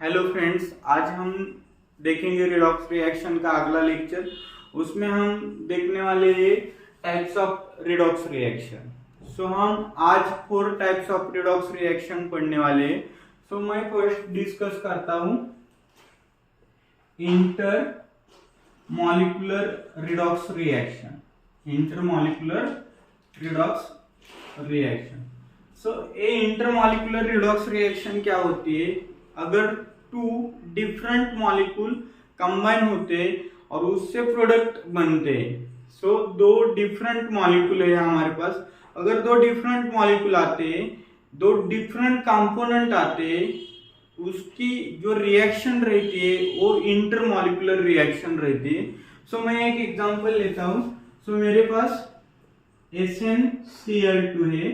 Hello friends, आज हम देखेंगे रिडॉक्स रिएक्शन का अगला लेक्चर। उसमें हम देखने वाले हैं टाइप्स ऑफ रिडॉक्स रिएक्शन। हम आज 4 टाइप्स ऑफ रिडॉक्स रिएक्शन पढ़ने वाले हैं। मैं फर्स्ट डिस्कस करता हूं inter molecular redox reaction. Intermolecular redox reaction. ये इंटरमॉलिक्यूलर रिडॉक्स रिएक्शन क्या होती है? अगर टू डिफरेंट मॉलिक्यूल कंबाइन होते हैं और उससे प्रोडक्ट बनते हैं। दो डिफरेंट मॉलिक्यूल है हमारे पास। अगर दो डिफरेंट मॉलिक्यूल आते हैं, दो डिफरेंट कंपोनेंट आते हैं, उसकी जो रिएक्शन रहती है वो इंटरमॉलिक्यूलर रिएक्शन रहती है। मैं एक एग्जांपल लेता हूं। मेरे पास SnCl2 है,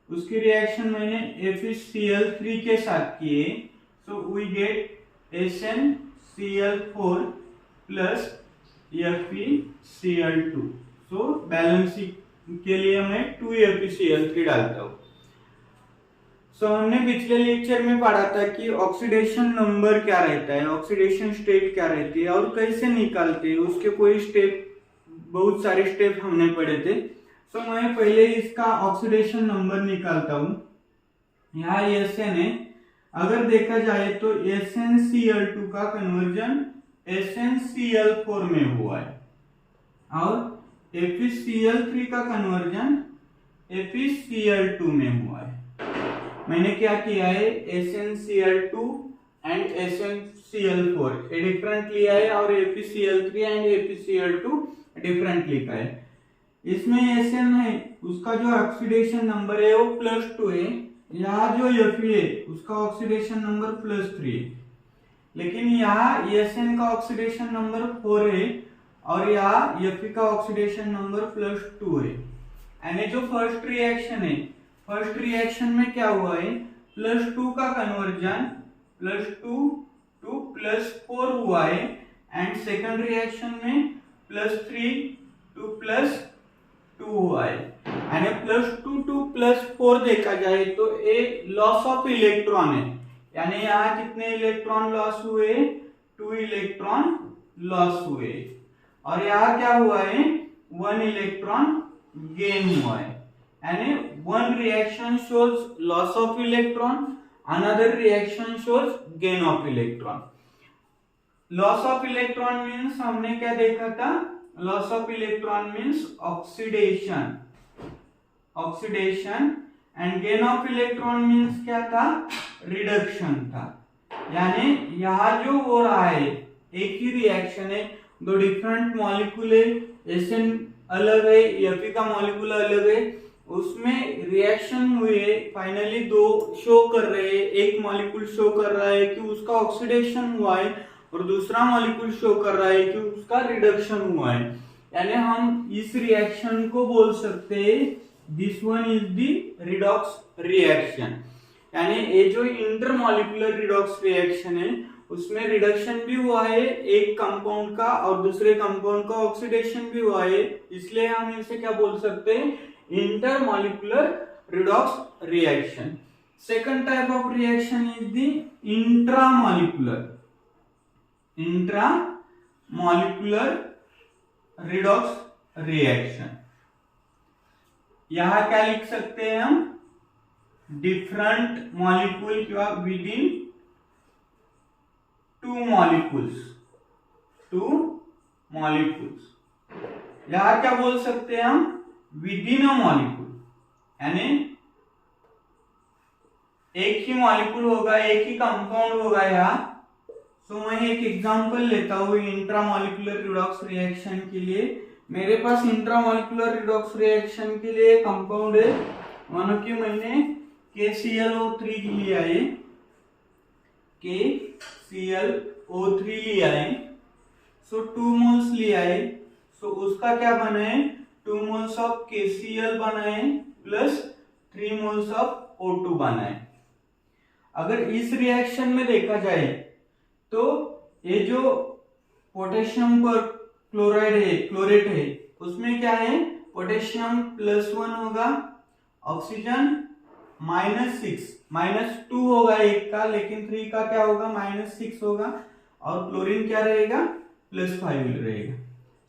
उसकी रिएक्शन मैंने FeCl3 के साथ की है। we get SnCl4 plus FeCl2। Balancing के लिए मैं 2FeCl3 डालता हूँ। हमने पिछले लेक्चर में पढ़ा था कि ऑक्सीडेशन नंबर क्या रहता है, ऑक्सीडेशन स्टेट क्या रहती है और कैसे निकालते हैं, उसके कोई स्टेप, बहुत सारे स्टेप हमने पढ़े थे। मैं पहले इसका ऑक्सीडेशन नंबर निकालता हूँ। यहाँ Sn है। अगर देखा जाए तो SnCl2 का कन्वर्जन SnCl4 में हुआ है और FeCl3 का कन्वर्जन FeCl2 में हुआ है। मैंने क्या किया है, SnCl2 एंड SnCl4 डिफरेंट लिया है और FeCl3 एंड FeCl2 डिफरेंट लिखा है। इसमें Sn है, उसका जो ऑक्सीडेशन नंबर है वो +2 है। यहाँ जो Fe है उसका ऑक्सीडेशन नंबर +3 है, लेकिन यहाँ Sn का ऑक्सीडेशन नंबर 4 है और यहाँ Fe का ऑक्सीडेशन नंबर +2 है। यानी जो फर्स्ट रिएक्शन है, फर्स्ट रिएक्शन में क्या हुआ है, +2 का कन्वर्जन +2 टू +4 हुआ है एंड सेकंड रिएक्शन में +3 टू +2 हुआ है। यानी +2 टू +4 देखा जाए तो ये लॉस ऑफ इलेक्ट्रॉन है। यानी यहाँ कितने इलेक्ट्रॉन लॉस हुए, 2 इलेक्ट्रॉन लॉस हुए और यहाँ क्या हुआ है, 1 इलेक्ट्रॉन गेन हुआ है। यानी one reaction shows loss of electron, another reaction shows gain of electron. Loss of electron means हमने क्या देखा था, loss of electron means oxidation and gain of electron means क्या था, reduction था। यानी यहाँ जो हो रहा है एक ही रिएक्शन है, दो डिफरेंट मॉलिक्यूल है, Sn अलग है, Fe का मॉलिक्यूल अलग है, उसमें रिएक्शन हुए, फाइनली दो शो कर रहे हैं। एक मॉलिक्यूल शो कर रहा है कि उसका ऑक्सीडेशन हुआ है और दूसरा मॉलिक्यूल शो कर रहा है कि उसका रिडक्शन हुआ है। यानी हम इस रिएक्शन को बोल सकते हैं this one is the redox reaction. यानी ये जो इंटरमॉलिक्यूलर रिडॉक्स रिएक्शन है उसमें रिडक्शन भी हुआ है एक कंपाउंड का और दूसरे कंपाउंड का ऑक्सीडेशन भी हुआ है, इसलिए हम इसे क्या बोल सकते हैं, intermolecular redox reaction. Second type of reaction is the intramolecular redox reaction. यहाँ क्या लिख सकते हैं हम, डिफरेंट मॉलिक्यूल क्या विदिन टू मॉलिक्यूल्स। यहाँ क्या बोल सकते हैं हम, विदिन अ मॉलिक्यूल। यानी एक ही मॉलिक्यूल होगा, एक ही कंपाउंड होगा यहाँ। मैं एक एग्जांपल लेता हूँ इंट्रामॉलिक्यूलर रिडॉक्स रिएक्शन के लिए। मेरे पास इंट्रामॉलिक्यूलर रिडॉक्स रिएक्शन के लिए कंपाउंड है, मानो कि मैंने KClO3 लिया है, KClO3 लिया है। 2 मोल्स लिया है। उसका क्या बना है, 2 मोल्स ऑफ KCl बना है प्लस 3 मोल्स ऑफ O2 बना है। अगर इस रिएक्शन में देखा जाए तो ये जो पोटेशियम पर क्लोरेट है उसमें क्या है, पोटेशियम +1 होगा, ऑक्सीजन -6, -2 होगा एक का, लेकिन 3 का क्या होगा, -6 होगा, और क्लोरीन क्या रहेगा, +5 रहेगा।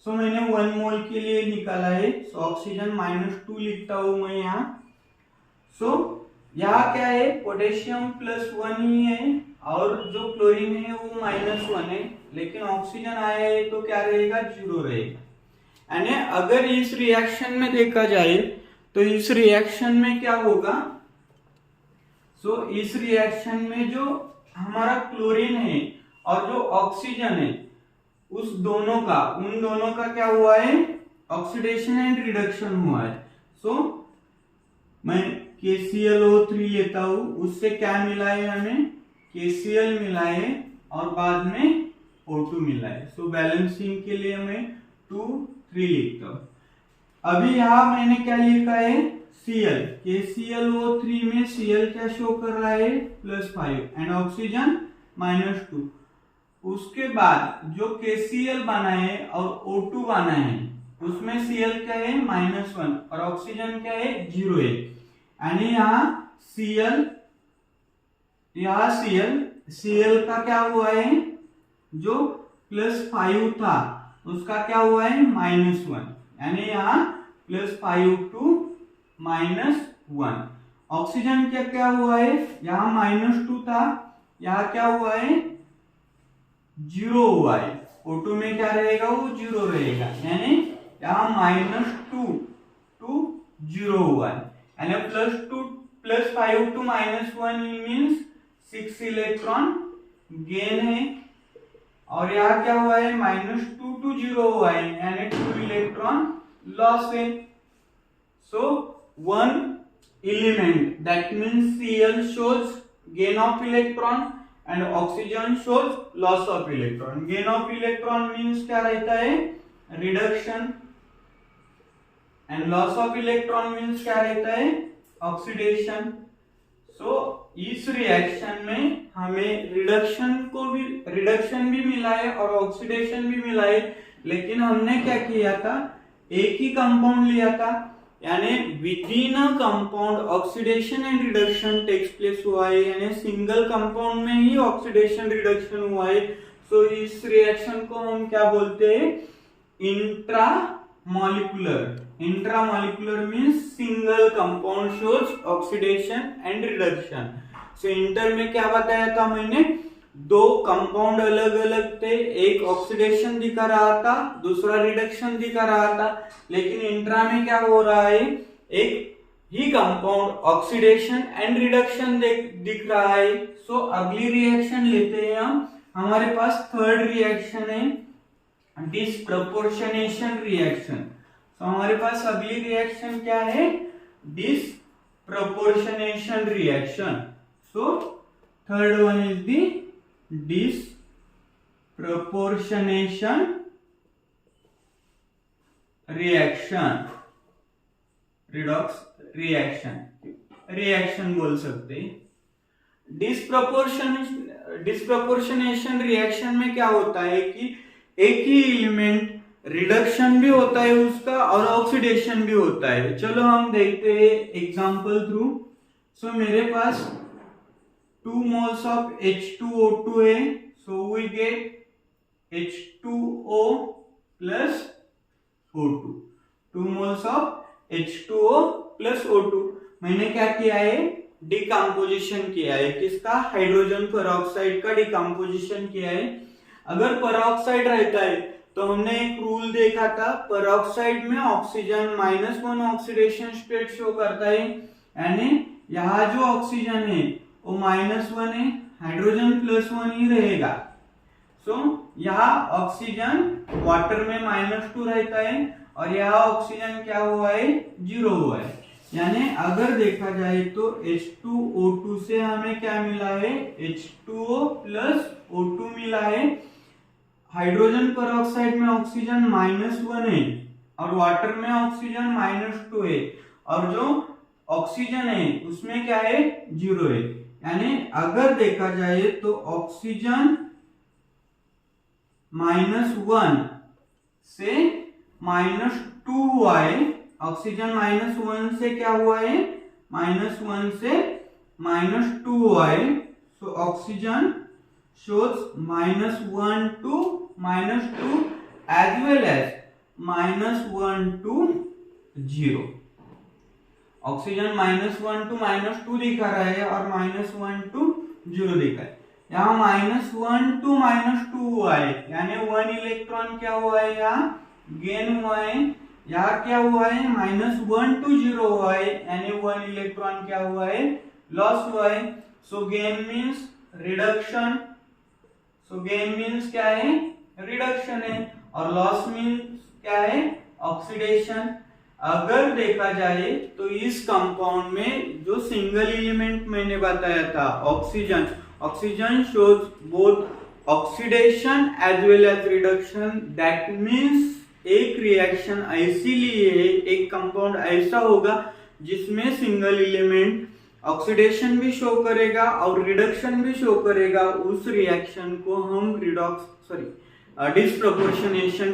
सो मैंने 1 मोल के लिए निकाला है। सो ऑक्सीजन -2 लिखता हूं मैं यहाँ। सो यहाँ क्या है, पोटेशियम +1 ही है, और जो क्लोरीन है वो -1 है, लेकिन ऑक्सीजन आया है तो क्या रहेगा, 0 रहेगा। यानी अगर इस रिएक्शन में देखा जाए तो इस रिएक्शन में क्या होगा, सो इस रिएक्शन में जो हमारा क्लोरीन है और जो ऑक्सीजन है, उन दोनों का क्या हुआ है, ऑक्सीडेशन एंड रिडक्शन हुआ है। सो मैं KClO3 लेता हूं, उससे क्या मिला है हमें, KCl मिला है और बाद में O2 मिला है। सो बैलेंसिंग के लिए मैं 2 3 लिखता हूं। अभी यहां मैंने क्या लिखा है, Cl, KClO3 में Cl क्या शो कर रहा है, +5 एंड ऑक्सीजन -2। उसके बाद जो KCl बना है और O2 बना है, उसमें Cl क्या है, -1 और ऑक्सीजन क्या है, 0 है। यानी यहाँ Cl का क्या हुआ है, जो +5 था उसका क्या हुआ है, -1, यानी यहाँ +5 to -1। ऑक्सीजन क्या क्या हुआ है, यहाँ -2 था, यहाँ क्या हुआ है, 0 हुआ है। O2 में क्या रहेगा, वो 0 रहेगा, यानी यहाँ -2 to 0 हुआ है, यानी +5 to -1 मीन्स 6 इलेक्ट्रॉन गेन है, और यहाँ क्या हुआ है, -2 to 0 हुआ है, यानी 2 इलेक्ट्रॉन लॉस है। सो 1 element, that means Cl shows gain of electron and oxygen shows loss of electron. Gain of electron means क्या रहता है, reduction, and loss of electron means क्या रहता है, oxidation. So इस रिएक्शन में हमें रिडक्शन भी मिला है और ऑक्सीडेशन भी मिला है, लेकिन हमने क्या किया था, एक ही कंपाउंड लिया था, यानी within a compound oxidation and reduction takes place हुआ है, यानी सिंगल कंपाउंड में ही ऑक्सीडेशन रिडक्शन हुआ है। सो इस रिएक्शन को हम क्या बोलते हैं, intramolecular means single compound shows oxidation and reduction. So inter में क्या बताया था मैंने, 2 कंपाउंड अलग अलग थे, एक ऑक्सीडेशन दिखा रहा था, दूसरा रिडक्शन दिखा रहा था, लेकिन इंट्रा में क्या हो रहा है, एक ही कंपाउंड ऑक्सीडेशन एंड रिडक्शन दिख रहा है। सो अगली रिएक्शन लेते हैं हम, हमारे पास थर्ड रिएक्शन है डिसप्रपोर्शनेशन रिएक्शन। सो हमारे पास अगली रिएक्शन क्या है, disproportionation reaction. So third one is the disproportionation reaction, redox reaction बोल सकते हैं। डिसप्रपोर्शनेशन रिएक्शन में क्या होता है कि एक ही एलिमेंट रिडक्शन भी होता है उसका और ऑक्सीडेशन भी होता है। चलो हम देखते हैं एग्जांपल थ्रू। सो मेरे पास 2 moles of H2O2 है, so we get H2O plus O2, 2 moles of H2O plus O2। मैंने क्या किया है, डिकम्पोजिशन किया है, किसका, हाइड्रोजन पेरोक्साइड का डिकम्पोजिशन किया है। अगर पेरोक्साइड रहता है तो हमने एक रूल देखा था, पेरोक्साइड में ऑक्सीजन -1 ऑक्सीडेशन स्टेट शो करता है, यानी यहाँ जो ऑक्सीजन है वो -1 है, हाइड्रोजन +1 ही रहेगा। सो यहाँ ऑक्सीजन वाटर में -2 रहता है और यहाँ ऑक्सीजन क्या हुआ है, 0 हुआ है। यानी अगर देखा जाए तो H2O2 से हमें क्या मिला है, H2O plus O2 मिला है। हाइड्रोजन पेरोक्साइड में ऑक्सीजन -1 है और वाटर में ऑक्सीजन -2 है, और जो ऑक्सीजन है उसमें क्या है, 0 है। यानी अगर देखा जाए तो ऑक्सीजन -1 से -2 हुआ है, ऑक्सीजन -1 से क्या हुआ है, -1 से -2 आए, so oxygen shows -1 to -2 as well as -1 to 0. Oxygen -1 to -2 दिखा रहा है और -1 to 0 दिखा है। यहाँ -1 to -2 हुआ है, यानी 1 इलेक्ट्रॉन क्या हुआ है, यहाँ गेन हुआ है। यहाँ क्या हुआ है, -1 to 0 हुआ है, यानी 1 इलेक्ट्रॉन क्या हुआ है, लॉस हुआ है। सो गेन मीन्स रिडक्शन, सो गेन मीन्स क्या है, रिडक्शन है, और लॉस मीन्स क्या है, ऑक्सीडेशन। अगर देखा जाए तो इस कंपाउंड में जो सिंगल एलिमेंट मैंने बताया था oxygen, oxygen shows both oxidation as well as reduction. That means एक रिएक्शन ऐसी ली है, एक कंपाउंड ऐसा होगा जिसमें सिंगल एलिमेंट ऑक्सीडेशन भी शो करेगा और रिडक्शन भी शो करेगा। उस रिएक्शन को हम डिस्प्रपोर्शनेशन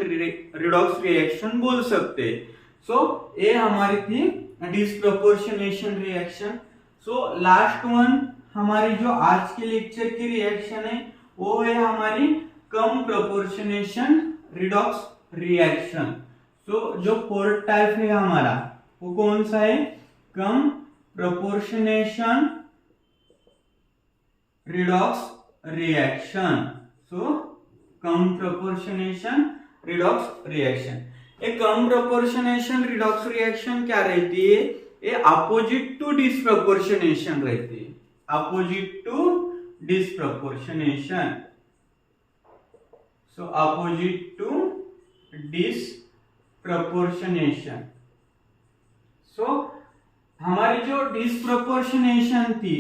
रिडॉक्स रिएक्शन बोल सकते हैं। सो ये हमारी थी disproportionation reaction. So last one हमारी जो आज के लेक्चर की रिएक्शन है वो है हमारी कम प्रपोर्शनेशन रिडॉक्स रिएक्शन। सो जो फोर्थ टाइप है हमारा वो कौन सा है, कम प्रपोर्शनेशन रिडॉक्स रिएक्शन। सो कम प्रपोर्शनेशन रिडॉक्स रिएक्शन। एक कम प्रपोर्शनेशन रिडॉक्स रिएक्शन क्या रहती है, ये अपोजिट टू डिस्प्रपोर्शनेशन रहती है, opposite to disproportionation. So opposite to disproportionation. So हमारी जो डिस्प्रपोर्शनेशन थी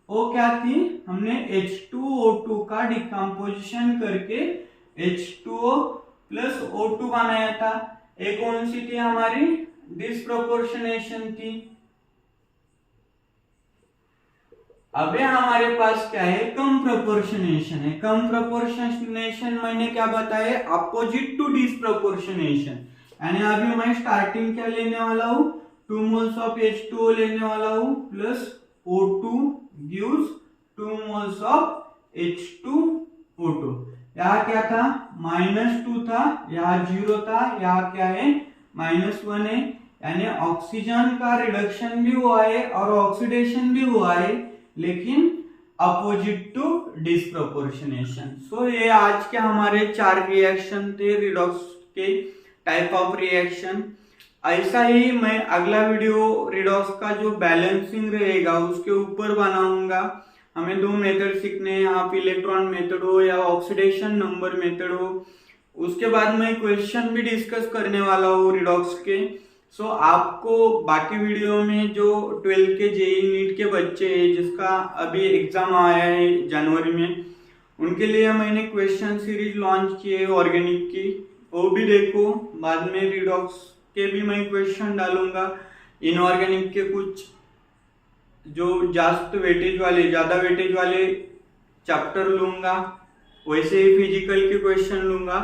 वो क्या थी, हमने H2O2 का डिकम्पोजिशन करके H2O प्लस O2 बनाया था। एक कौन सी थी हमारी, डिस्प्रपोर्शनेशन थी। अबे हमारे पास क्या है, कम प्रपोर्शनेशन है। कम प्रपोर्शनेशन मैंने क्या बताया, अपोजिट टू डिस्प्रपोर्शनेशन। यानी अभी मैं स्टार्टिंग क्या लेने वाला हूं, 2 moles ऑफ H2O लेने वाला हूं plus O2 gives 2 moles of H2O2। यहाँ क्या था, -2 था, यहाँ 0 था, यहाँ क्या है, -1 है। यानी ऑक्सीजन का रिडक्शन भी हुआ है और ऑक्सीडेशन भी हुआ है, लेकिन अपोजिट टू डिस्प्रपोर्शनेशन। सो ये आज के हमारे 4 रिएक्शन थे रिडॉक्स के टाइप ऑफ रिएक्शन। ऐसा ही मैं अगला वीडियो रिडॉक्स का जो बैलेंसिंग रहेगा उसके ऊपर बनाऊंगा। हमें 2 मेथड सीखने हैं, आप इलेक्ट्रॉन मेथड हो या ऑक्सीडेशन नंबर मेथड हो। उसके बाद मैं क्वेश्चन भी डिस्कस करने वाला हूँ रिडॉक्स के। सो आपको बाकी वीडियो में जो 12 के जेई नीट के बच्चे हैं जिसका अभी एग्जाम आया है जनवरी में, उनके लिए मैंने क्वेश्चन सीरीज लॉन्च की है ऑर्गेनिक की, वो भी देखो। बाद में रिडॉक्स के भी मैं क्वेश्चन डालूंगा। इनऑर्गेनिक के कुछ जो ज्यादा वेटेज वाले चैप्टर लूंगा, वैसे ही फिजिकल के क्वेश्चन लूंगा।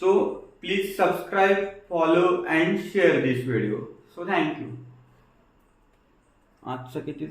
So please subscribe, follow and share this video. So thank you. आज चा किती